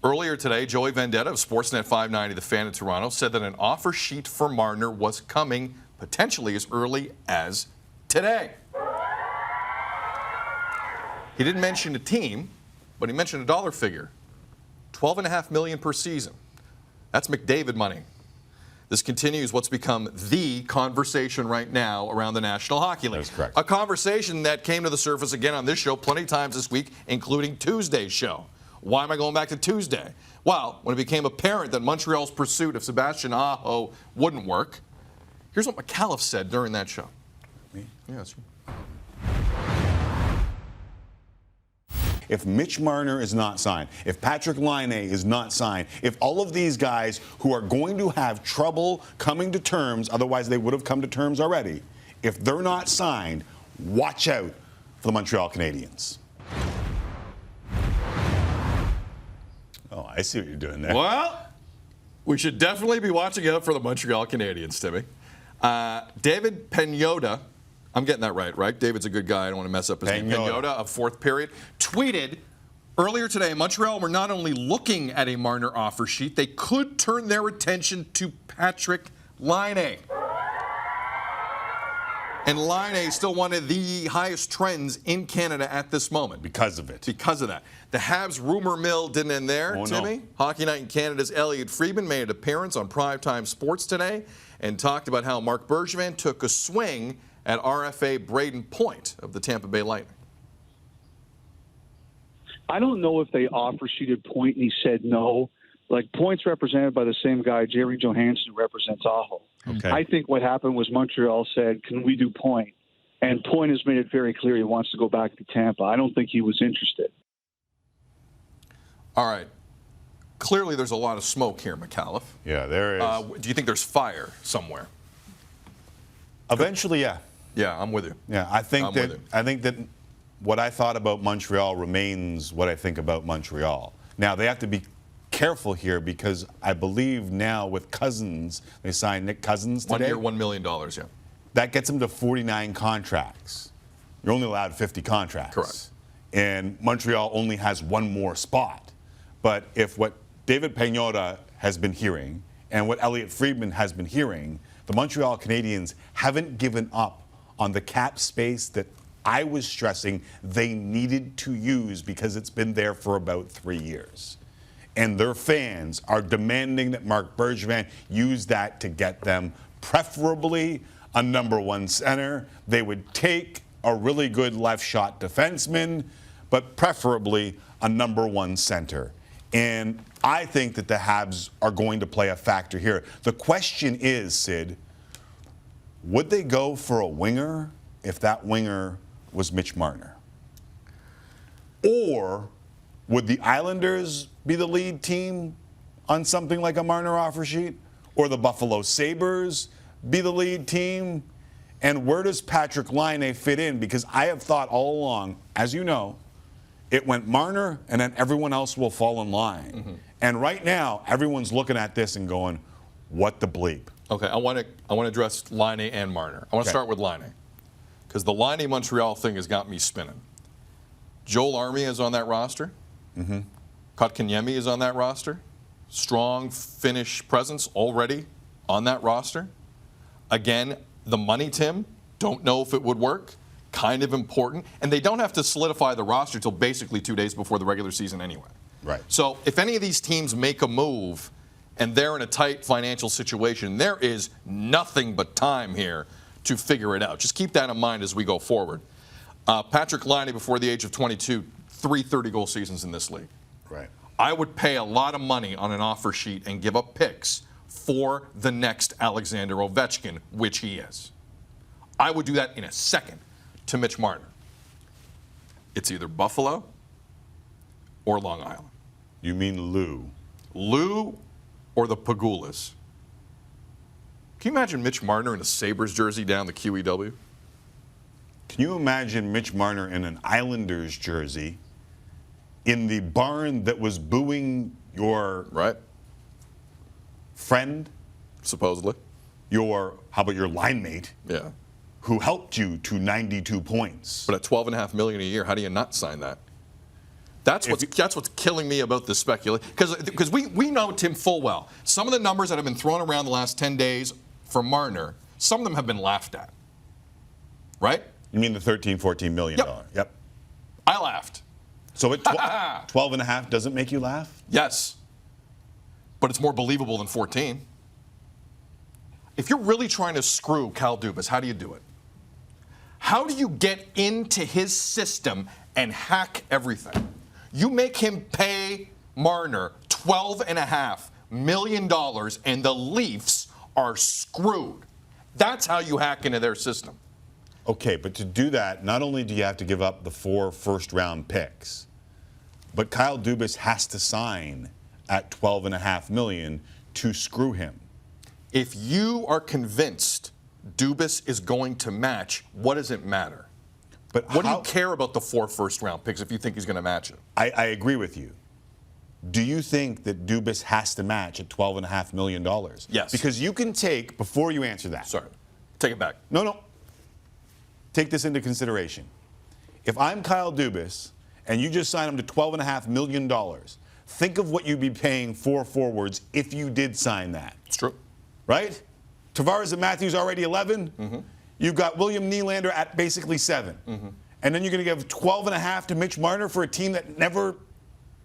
Earlier today, Joey Vendetta of Sportsnet 590, The Fan in Toronto, said that an offer sheet for Marner was coming potentially as early as today. He didn't mention a team, but he mentioned a dollar figure. $12.5 million per season. That's McDavid money. This continues what's become the conversation right now around the National Hockey League. That's correct. A conversation that came to the surface again on this show plenty of times this week, including Tuesday's show. Why am I going back to Tuesday? Well, when it became apparent that Montreal's pursuit of Sebastian Aho wouldn't work, here's what McAuliffe said during that show. Me? Yes. If Mitch Marner is not signed, if Patrick Laine is not signed, if all of these guys who are going to have trouble coming to terms, otherwise they would have come to terms already, if they're not signed, watch out for the Montreal Canadiens. Oh, I see what you're doing there. Well, we should definitely be watching out for the Montreal Canadiens, Timmy. David Pagnotta, I'm getting that right? David's a good guy. I don't want to mess up his name. Pagnotta of Fourth Period tweeted earlier today, Montreal were not only looking at a Marner offer sheet, they could turn their attention to Patrick Laine. And Laine is still one of the highest trends in Canada at this moment. Because of it. Because of that. The Habs rumor mill didn't end there, Timmy. No. Hockey Night in Canada's Elliot Friedman made an appearance on Primetime Sports today and talked about how Marc Bergevin took a swing at RFA Braden Point of the Tampa Bay Lightning. I don't know if they offer sheeted Point and he said no. Like, Point's represented by the same guy, Jerry Johansson, who represents Aho. Okay. I think what happened was Montreal said, can we do Point? And Point has made it very clear he wants to go back to Tampa. I don't think he was interested. All right. Clearly there's a lot of smoke here, McAuliffe. Yeah, there is. Do you think there's fire somewhere? Eventually, yeah. Yeah, I'm with you. Yeah, I think that what I thought about Montreal remains what I think about Montreal. Now, they have to be careful here because I believe now with Cousins, they signed Nick Cousins today. 1 year, $1 million, yeah. That gets him to 49 contracts. You're only allowed 50 contracts. Correct. And Montreal only has one more spot. But if what David Pagnotta has been hearing and what Elliot Friedman has been hearing, the Montreal Canadiens haven't given up on the cap space that I was stressing they needed to use because it's been there for about 3 years. And their fans are demanding that Marc Bergevin use that to get them preferably a number one center. They would take a really good left shot defenseman, but preferably a number one center. And I think that the Habs are going to play a factor here. The question is, Sid, would they go for a winger if that winger was Mitch Marner? Or would the Islanders be the lead team on something like a Marner offer sheet? Or the Buffalo Sabres be the lead team? And where does Patrick Laine fit in? Because I have thought all along, as you know, it went Marner and then everyone else will fall in line. Mm-hmm. And right now, everyone's looking at this and going, what the bleep? Okay, I want to address Laine and Marner. I want to start with Laine because the Laine Montreal thing has got me spinning. Joel Armia is on that roster. Mm-hmm. Kotkaniemi is on that roster. Strong Finnish presence already on that roster. Again, the money, Tim, don't know if it would work. Kind of important. And they don't have to solidify the roster till basically 2 days before the regular season anyway. Right. So if any of these teams make a move and they're in a tight financial situation, there is nothing but time here to figure it out. Just keep that in mind as we go forward. Patrick Laine, before the age of 22, 3 30-goal seasons in this league. Right. I would pay a lot of money on an offer sheet and give up picks for the next Alexander Ovechkin, which he is. I would do that in a second to Mitch Marner. It's either Buffalo or Long Island. You mean Lou? Lou or the Pagulas. Can you imagine Mitch Marner in a Sabres jersey down the QEW? Can you imagine Mitch Marner in an Islanders jersey in the barn that was booing your friend? Supposedly. How about your line mate? Yeah. Who helped you to 92 points. But at $12.5 million a year, how do you not sign that? That's what's killing me about this speculation. Because we know Tim full well. Some of the numbers that have been thrown around the last 10 days for Marner, some of them have been laughed at. Right? You mean the $13, $14 million? Yep. I laughed. So at 12 and a half doesn't make you laugh? Yes. But it's more believable than 14. If you're really trying to screw Kyle Dubas, how do you do it? How do you get into his system and hack everything? You make him pay Marner $12.5 million, and the Leafs are screwed. That's how you hack into their system. Okay, but to do that, not only do you have to give up the 4 first-round picks, but Kyle Dubas has to sign at $12.5 million to screw him. If you are convinced Dubas is going to match, what does it matter? But what do you care about the 4 first-round picks if you think he's going to match it? I agree with you. Do you think that Dubas has to match at $12.5 million? Yes. Because you can take, before you answer that. Sorry. Take it back. No. Take this into consideration. If I'm Kyle Dubas and you just sign him to $12.5 million, think of what you'd be paying 4 forwards if you did sign that. It's true. Right? Tavares and Matthews already 11. Mm-hmm. You've got William Nylander at basically 7. Mm-hmm. And then you're going to give 12.5 to Mitch Marner for a team that never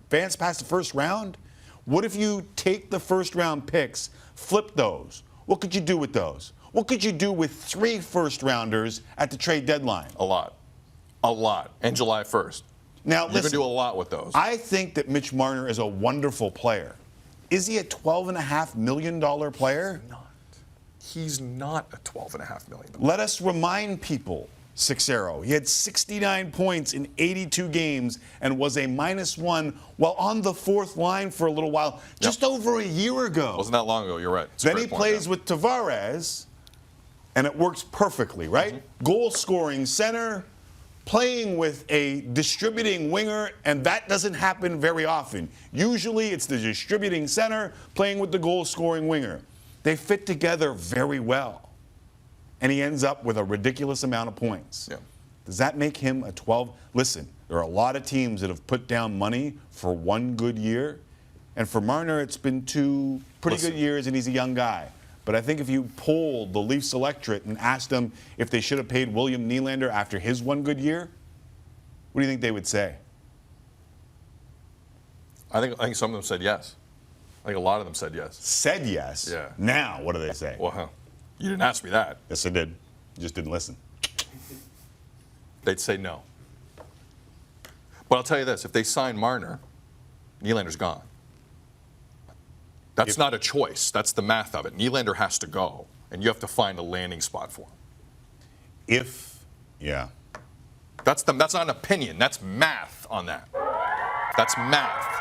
advanced past the first round? What if you take the first-round picks, flip those? What could you do with those? What could you do with 3 first-rounders at the trade deadline? A lot. And July 1st. Now, you can do a lot with those. I think that Mitch Marner is a wonderful player. Is he a $12.5 million player? He's not a $12.5 million. Let us remind people, Sixero, he had 69 points in 82 games and was a -1 while on the 4th line for a little while, just over a year ago. Wasn't that long ago, you're right. Then he plays with Tavares, and it works perfectly, right? Mm-hmm. Goal-scoring center, playing with a distributing winger, and that doesn't happen very often. Usually it's the distributing center playing with the goal-scoring winger. They fit together very well. And he ends up with a ridiculous amount of points. Yeah. Does that make him a 12? Listen, there are a lot of teams that have put down money for 1 good year. And for Marner, it's been 2 pretty good years, and he's a young guy. But I think if you polled the Leafs electorate and asked them if they should have paid William Nylander after his 1 good year, what do you think they would say? I think some of them said yes. I think a lot of them said yes. Said yes? Yeah. Now, what do they say? Well, you didn't ask me that. Yes, I did. You just didn't listen. They'd say no. But I'll tell you this, if they sign Marner, Nylander's gone. That's not a choice. That's the math of it. Nylander has to go, and you have to find a landing spot for him. Yeah. That's not an opinion. That's math on that. That's math.